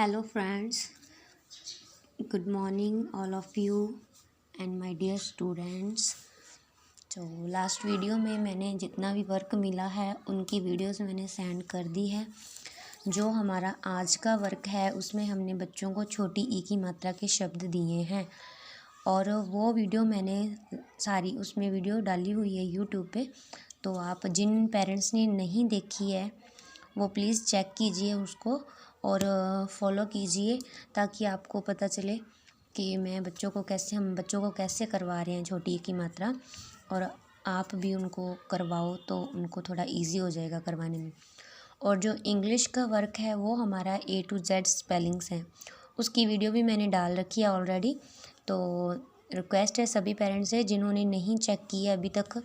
Hello friends, good morning all of you and my dear students। तो last video में मैंने जितना भी वर्क मिला है उनकी वीडियोस मैंने सेंड कर दी है। जो हमारा आज का वर्क है उसमें हमने बच्चों को छोटी ई की मात्रा के शब्द दिए हैं और वो वीडियो मैंने सारी उसमें वीडियो डाली हुई है यूट्यूब पे। तो आप जिन पेरेंट्स ने नहीं देखी है वो प्लीज़ चेक कीजिए उसको और फॉलो कीजिए ताकि आपको पता चले कि हम बच्चों को कैसे करवा रहे हैं छोटी की मात्रा, और आप भी उनको करवाओ तो उनको थोड़ा इजी हो जाएगा करवाने में। और जो इंग्लिश का वर्क है वो हमारा A to Z स्पेलिंग्स हैं, उसकी वीडियो भी मैंने डाल रखी है ऑलरेडी। तो रिक्वेस्ट है सभी पेरेंट्स से जिन्होंने नहीं चेक किया अभी तक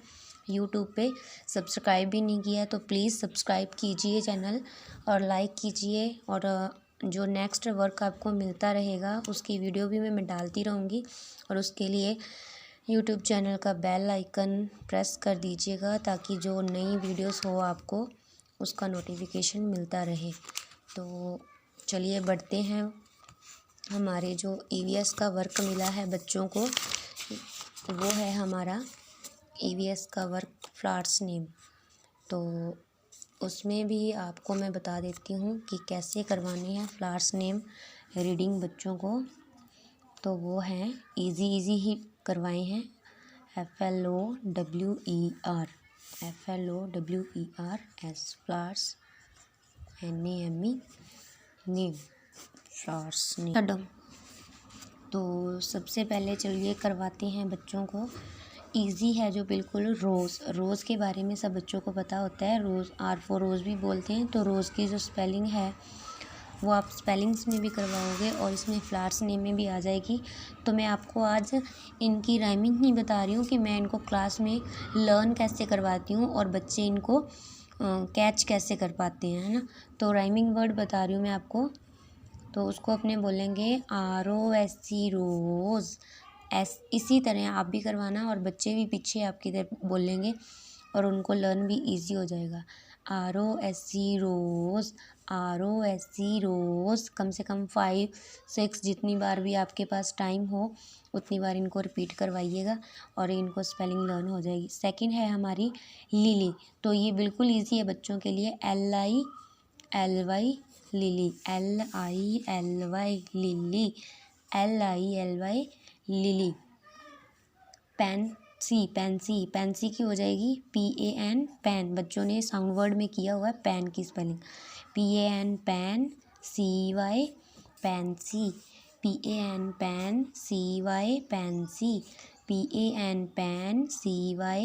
यूट्यूब पे, सब्सक्राइब भी नहीं किया तो प्लीज़ सब्सक्राइब कीजिए चैनल और लाइक कीजिए। और जो नेक्स्ट वर्क आपको मिलता रहेगा उसकी वीडियो भी मैं डालती रहूँगी और उसके लिए यूट्यूब चैनल का बेल आइकन प्रेस कर दीजिएगा ताकि जो नई वीडियोस हो आपको उसका नोटिफिकेशन मिलता रहे। तो चलिए बढ़ते हैं। हमारे जो EVS का वर्क मिला है बच्चों को वो है हमारा EVS का वर्क फ्लावर्स नेम। तो उसमें भी आपको मैं बता देती हूँ कि कैसे करवाने हैं फ्लावर्स नेम रीडिंग बच्चों को। तो वो हैं इजी ही करवाए हैं। FLOWER flowers NAME name flowers name. तो सबसे पहले चलिए करवाते हैं बच्चों को। इजी है जो बिल्कुल रोज़ के बारे में सब बच्चों को पता होता है। रोज़ R for रोज़ भी बोलते हैं। तो रोज़ की जो स्पेलिंग है वो आप स्पेलिंग्स में भी करवाओगे और इसमें फ्लावर्स नेम में भी आ जाएगी। तो मैं आपको आज इनकी राइमिंग नहीं बता रही हूँ कि मैं इनको क्लास में लर्न कैसे करवाती हूँ और बच्चे इनको कैच कैसे कर पाते हैं, है ना। तो राइमिंग वर्ड बता रही हूँ मैं आपको। तो उसको अपने बोलेंगे ROSE रोज़। इसी तरह आप भी करवाना और बच्चे भी पीछे आपकी तरफ बोलेंगे और उनको लर्न भी इजी हो जाएगा। ROSE रोज़ कम से कम 5-6 जितनी बार भी आपके पास टाइम हो उतनी बार इनको रिपीट करवाइएगा और इनको स्पेलिंग लर्न हो जाएगी। सेकंड है हमारी लिली। तो ये बिल्कुल इजी है बच्चों के लिए। LILY lily, LILY lily, LILY lily. Pence की हो जाएगी PAN पैन। बच्चों ने साउंड वर्ड में किया हुआ है पैन की spelling. PAN pan, CY pansy, PAN pan, CY pansy, PAN pan, CY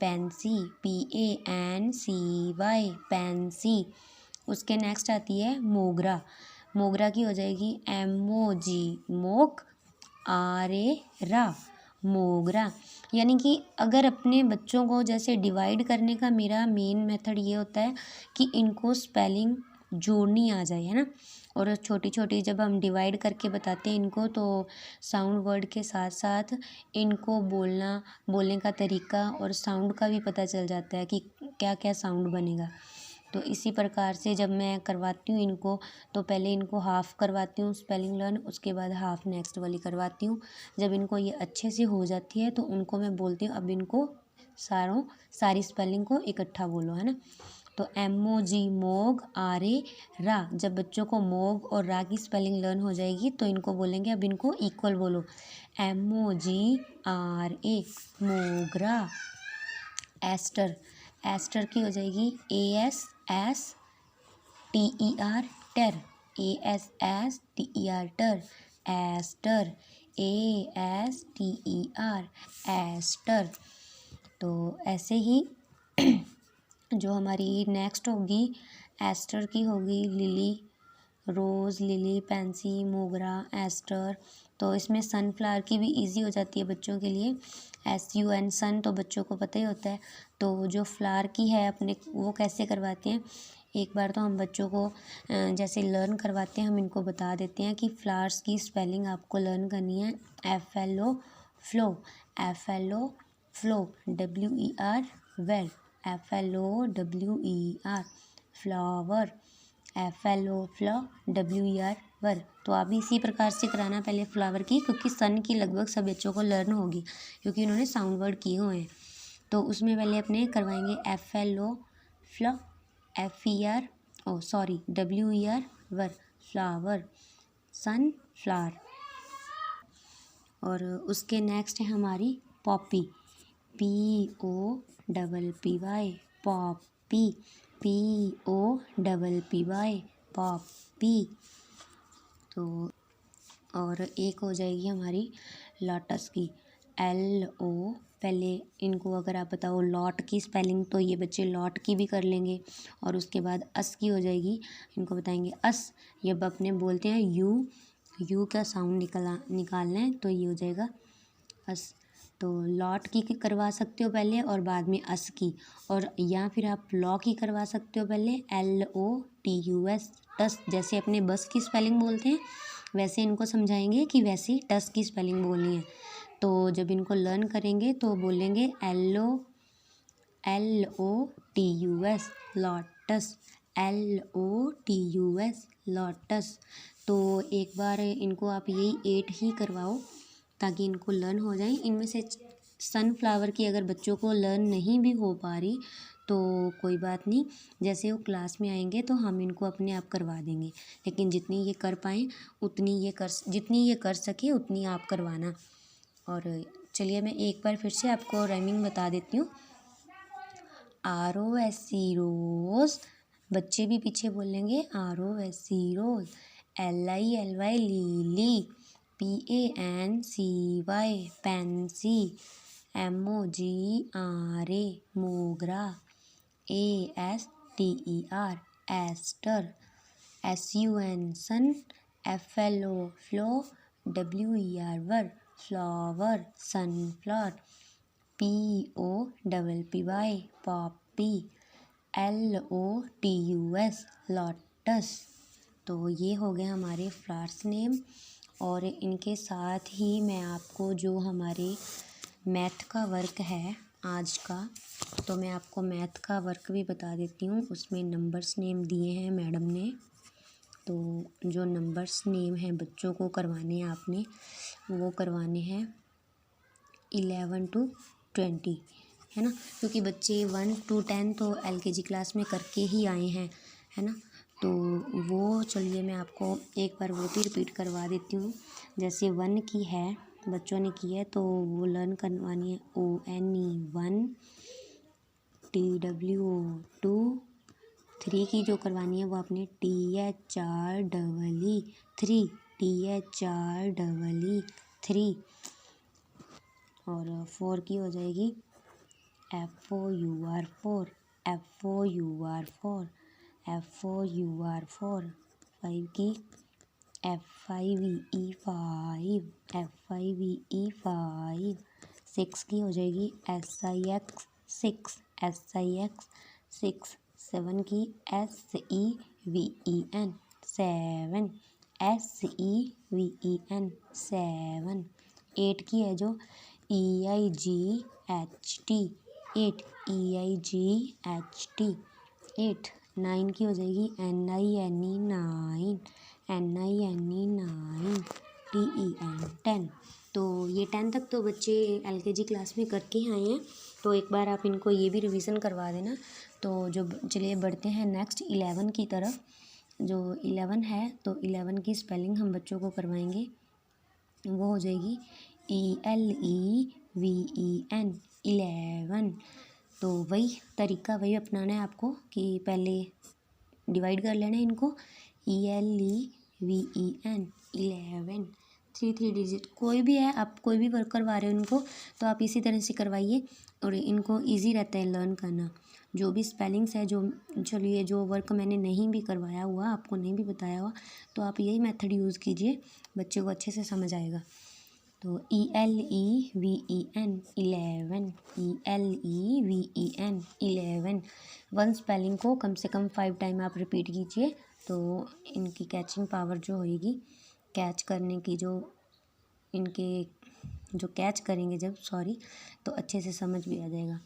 Pence, PANCY Pence. उसके नेक्स्ट आती है मोगरा की हो जाएगी MOG मोग, RA मोगरा। यानी कि अगर अपने बच्चों को जैसे डिवाइड करने का मेरा मेन मेथड ये होता है कि इनको स्पेलिंग जोड़नी आ जाए, है ना। और छोटी छोटी जब हम डिवाइड करके बताते हैं इनको तो साउंड वर्ड के साथ साथ इनको बोलने का तरीका और साउंड का भी पता चल जाता है कि क्या क्या साउंड बनेगा। तो इसी प्रकार से जब मैं करवाती हूँ इनको तो पहले इनको हाफ़ करवाती हूँ स्पेलिंग लर्न, उसके बाद हाफ़ नेक्स्ट वाली करवाती हूँ। जब इनको ये अच्छे से हो जाती है तो उनको मैं बोलती हूँ अब इनको सारी स्पेलिंग को इकट्ठा बोलो, है ना। तो MOG मोग, RA जब बच्चों को मोग और रा की स्पेलिंग लर्न हो जाएगी तो इनको बोलेंगे अब इनको इक्वल बोलो। MOG RA मोगरा। एस्टर की हो जाएगी ASSTER टर, ASSTER टर, एस्टर, ASTER एस्टर। तो ऐसे ही जो हमारी नेक्स्ट होगी एस्टर की होगी लिली, रोज़, लिली, पेंसी, मोगरा, एस्टर। तो इसमें सनफ्लावर की भी इजी हो जाती है बच्चों के लिए। SUN सन तो बच्चों को पता ही होता है। तो जो फ्लावर की है अपने वो कैसे करवाते हैं, एक बार तो हम बच्चों को जैसे लर्न करवाते हैं हम इनको बता देते हैं कि फ्लावर्स की स्पेलिंग आपको लर्न करनी है। FLO flower, WER well, FLOWER flower, FLO flaw, WER वर। तो आप भी इसी प्रकार से कराना पहले फ्लावर की, क्योंकि सन की लगभग सब बच्चों को लर्न होगी, क्योंकि उन्होंने साउंड वर्ड किए हुए हैं। तो उसमें पहले अपने करवाएंगे FLO फ्लॉ, WER वर, फ्लावर, सन फ्लावर। और उसके नेक्स्ट है हमारी Poppy, POPPY, Poppy, POPPY, Poppy. तो और एक हो जाएगी हमारी लोटस की, LO। पहले इनको अगर आप बताओ लॉट की स्पेलिंग, तो ये बच्चे लॉट की भी कर लेंगे। और उसके बाद अस की हो जाएगी, इनको बताएंगे अस। जब अपने बोलते हैं यू का साउंड निकालना है, तो ये हो जाएगा अस। तो लॉट की करवा सकते हो पहले और बाद में अस की, और या फिर आप लॉ की करवा सकते हो पहले, LOTUS, टस। जैसे अपने बस की स्पेलिंग बोलते हैं, वैसे इनको समझाएंगे कि वैसे टस की स्पेलिंग बोलनी है। तो जब इनको लर्न करेंगे तो बोलेंगे LOTUS, लॉटस, LOTUS, लॉटस। तो एक बार इनको आप यही 8 ही करवाओ, ताकि इनको लर्न हो जाए। इनमें से सनफ्लावर की अगर बच्चों को लर्न नहीं भी हो पा रही तो कोई बात नहीं, जैसे वो क्लास में आएंगे तो हम इनको अपने आप करवा देंगे। लेकिन जितनी ये कर पाएँ जितनी ये कर सके उतनी आप करवाना। और चलिए मैं एक बार फिर से आपको राइमिंग बता देती हूँ। ROSE रोज़, बच्चे भी पीछे बोलेंगे ROSE rose. LILY lily, PANCY pansy, MOGRA mogra, ASTER aster, SUN sun, FLO flower, WER वर, flower, sunflower, POPPY poppy, LOTUS lotus. तो ये हो गए हमारे फ्लावर्स नेम। और इनके साथ ही मैं आपको जो हमारे मैथ का वर्क है आज का, तो मैं आपको मैथ का वर्क भी बता देती हूँ। उसमें नंबर्स नेम दिए हैं मैडम ने। तो जो नंबर्स नेम हैं बच्चों को करवाने हैं आपने, वो करवाने हैं 11 to 20, है ना, क्योंकि बच्चे 1 to 10 तो LKG क्लास में करके ही आए हैं, है ना। तो वो चलिए मैं आपको एक बार वो भी रिपीट करवा देती हूँ। जैसे 1 की है, बच्चों ने की है, तो वो लर्न करवानी है ONE 1, TWO 2। 3 की जो करवानी है वो आपने THREE 3, THREE 3। और 4 की हो जाएगी FOUR 4, FOUR 4, FOUR 4। 5 की FIVE 5, FIVE 5। 6 की हो जाएगी SIX 6, SIX 6। 7 की SEVEN 7, SEVEN 7। 8 की है जो EIGHT 8, EIGHT 8। 9 की हो जाएगी NINE 9, NINE 9, TEN 10। तो ये 10 तक तो बच्चे LKG क्लास में करके ही आए हैं, तो एक बार आप इनको ये भी रिवीजन करवा देना। तो जो चलिए बढ़ते हैं नेक्स्ट 11 की तरफ। जो 11 है, तो 11 की स्पेलिंग हम बच्चों को करवाएंगे, वो हो जाएगी ELEVEN 11। तो वही तरीका वही अपनाना है आपको कि पहले डिवाइड कर लेना है इनको, ELEVEN 11। 3 डिजिट कोई भी है, आप कोई भी वर्क करवा रहे हो उनको, तो आप इसी तरह से करवाइए और इनको इजी रहता है लर्न करना। जो भी स्पेलिंग्स है, जो चलिए जो वर्क मैंने नहीं भी करवाया हुआ, आपको नहीं भी बताया हुआ, तो आप यही मेथड यूज़ कीजिए, बच्चे को अच्छे से समझ आएगा। तो ELEVEN 11, ELEVEN 11। 1 स्पेलिंग को कम से कम 5 टाइम आप रिपीट कीजिए, तो इनकी कैचिंग पावर जो होएगी, कैच करने की जो इनके जो कैच करेंगे जब तो अच्छे से समझ भी आ जाएगा।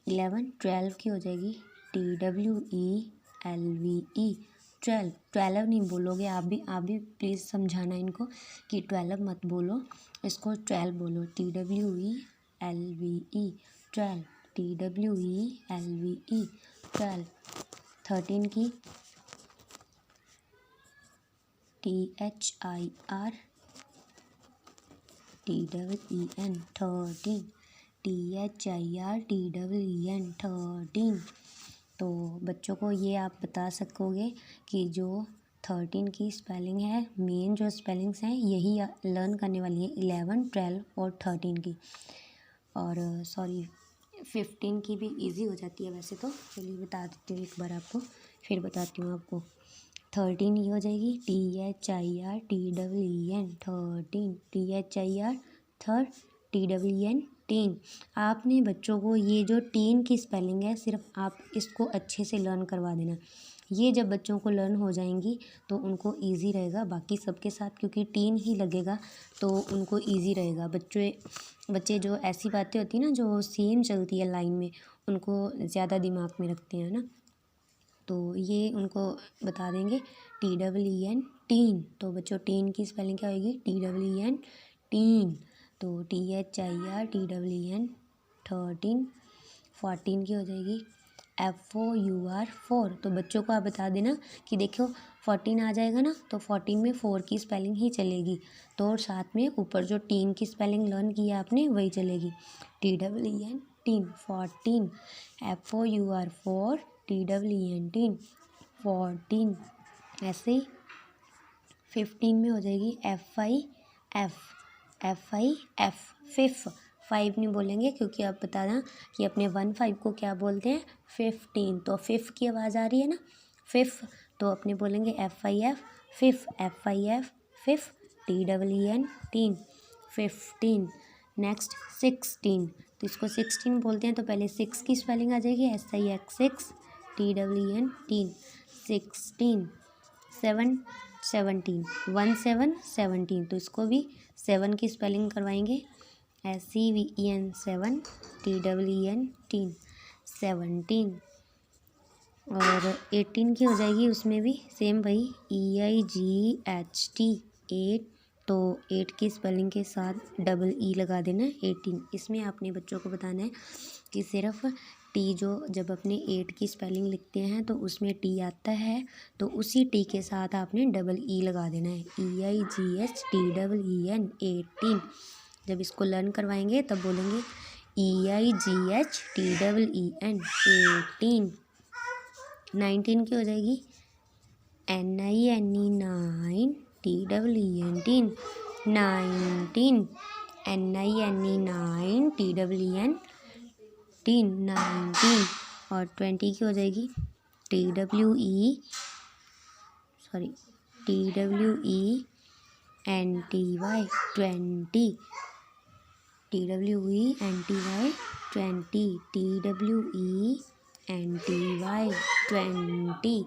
11। 12 की हो जाएगी TWELVE 12, 12 नहीं बोलोगे आप भी प्लीज़ समझाना इनको कि 12 मत बोलो, इसको 12 बोलो, TWELVE 12, TWELVE 12। 13 की THIR TEEN 13, THIR TEEN 13। तो बच्चों को ये आप बता सकोगे कि जो 13 की स्पेलिंग है, मेन जो स्पेलिंग्स हैं यही लर्न करने वाली है 11, 12 और 13 की। और 15 की भी इजी हो जाती है वैसे तो। चलिए बता देती हूँ एक बार आपको, फिर बताती हूँ आपको। 13 ये हो जाएगी THIR TEEN 13, THIR third TEEN tin. आपने बच्चों को ये जो टीन की स्पेलिंग है सिर्फ आप इसको अच्छे से लर्न करवा देना। ये जब बच्चों को लर्न हो जाएंगी तो उनको इजी रहेगा बाकी सबके साथ, क्योंकि टीन ही लगेगा तो उनको इजी रहेगा। बच्चे जो ऐसी बातें होती हैं ना जो सेम चलती है लाइन में, उनको ज़्यादा दिमाग में रखते हैं ना, तो ये उनको बता देंगे TEEN टीन। तो बच्चों टीन की स्पेलिंग क्या होगी? TEEN tin. तो THIR TEEN 13। 14 की हो जाएगी FOUR 4। तो बच्चों को आप बता देना कि देखो 14 आ जाएगा ना तो 14 में 4 की स्पेलिंग ही चलेगी, तो साथ में ऊपर जो टीन की स्पेलिंग लर्न की है आपने वही चलेगी, TEEN tin 14। FOUR 4 TEEN tin 14। ऐसे ही 15 में हो जाएगी FIF 5 नहीं बोलेंगे, क्योंकि आप बताना कि अपने 15 को क्या बोलते हैं? 15। तो 5 की आवाज़ आ रही है ना, 5, तो अपने बोलेंगे FIF 5 TEEN टीन 15। नेक्स्ट 16। तो इसको 16 बोलते हैं, तो पहले 6 की स्पेलिंग आ जाएगी SIX TEEN टीन 16। 7 17 17। तो इसको भी 7 की स्पेलिंग करवाएंगे SEVEN 7 TEEN टीन 17। और 18 की हो जाएगी, उसमें भी सेम भाई EIGHT 8। तो 8 की स्पेलिंग के साथ डबल E लगा देना है 18। इसमें आपने बच्चों को बताना है कि सिर्फ टी जो जब अपने 8 की स्पेलिंग लिखते हैं तो उसमें टी आता है, तो उसी टी के साथ आपने डबल ई लगा देना है EIGHTEEN 18। जब इसको लर्न करवाएंगे तब बोलेंगे EIGHTEEN 18। 19 की हो जाएगी NINE 9 TEEN tin 19 NINE 9 TEEN tin 19। और 20 की हो जाएगी TWENTY 20 TWENTY।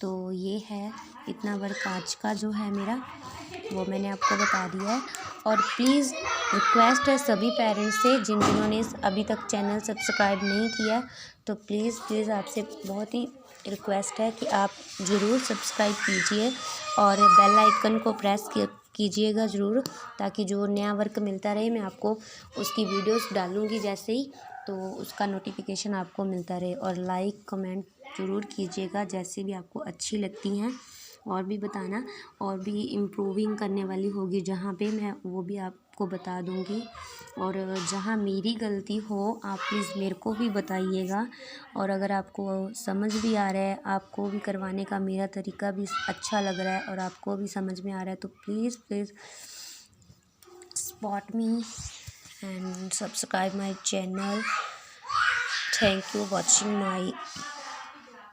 तो ये है इतना वर्क आज का जो है मेरा वो मैंने आपको बता दिया है। और प्लीज़ रिक्वेस्ट है सभी पेरेंट्स से जिन्होंने अभी तक चैनल सब्सक्राइब नहीं किया, तो प्लीज़ आपसे बहुत ही रिक्वेस्ट है कि आप ज़रूर सब्सक्राइब कीजिए और बेल आइकन को प्रेस कीजिएगा ज़रूर, ताकि जो नया वर्क मिलता रहे मैं आपको उसकी वीडियोस डालूँगी जैसे ही, तो उसका नोटिफिकेशन आपको मिलता रहे। और लाइक कमेंट ज़रूर कीजिएगा जैसे भी आपको अच्छी लगती हैं, और भी बताना, और भी इम्प्रूविंग करने वाली होगी जहाँ पे मैं वो भी आपको बता दूँगी। और जहाँ मेरी गलती हो आप प्लीज़ मेरे को भी बताइएगा। और अगर आपको समझ भी आ रहा है, आपको भी करवाने का मेरा तरीका भी अच्छा लग रहा है और आपको भी समझ में आ रहा है, तो please support me and subscribe my channel. Thank you watching my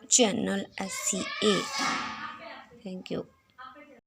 channel SCA. Thank you.